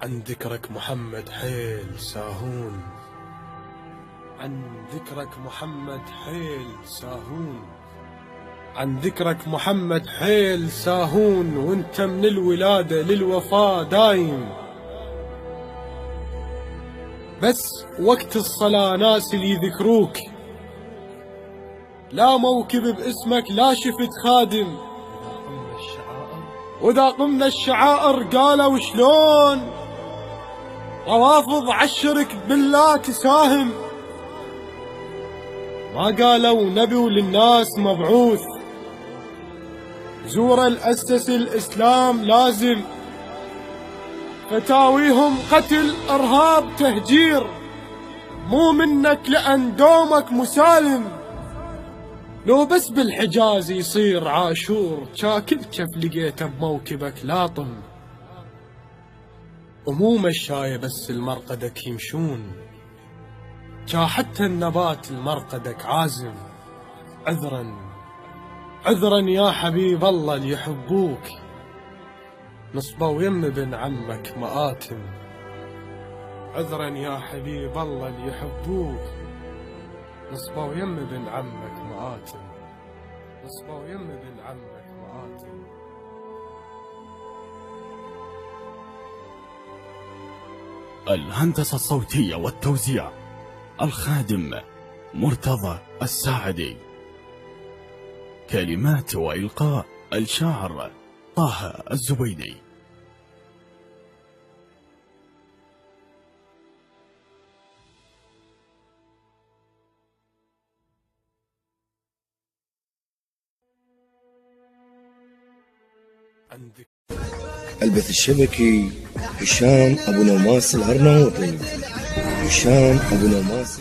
عن ذكرك محمد حيل ساهون، عن ذكرك محمد حيل ساهون، عن ذكرك محمد حيل ساهون، وانت من الولادة للوفاة دايم. بس وقت الصلاة ناس اللي يذكروك، لا موكب باسمك لا شفت خادم. وإذا قمنا الشعائر قالوا شلون روافض عالشرك بالله تساهم. ما قالوا نبي وللناس مبعوث، زور الأسس الإسلام لازم. فتاويهم قتل إرهاب تهجير، مو منك لأن دومك مسالم. لو بس بالحجاز يصير عاشور، شاكل كيف لقيته بموكبك لاطم. ومو مشاية بس المرقدك يمشون، جا حتى النبات المرقدك عازم. عذرا عذرا يا حبيب الله اللي يحبوك، نصبوا يم ابن عمك مآتم. عذرا يا حبيب الله اللي يحبوك، نصبوا يم ابن عمك مآتم، نصبوا يم ابن عمك مآتم. الهندسة الصوتية والتوزيع الخادم مرتضى الساعدي. كلمات وإلقاء الشاعر طه الزبيدي. البث الشبكي هشام أبو نواس الأرناؤوطي. هشام أبو نواس.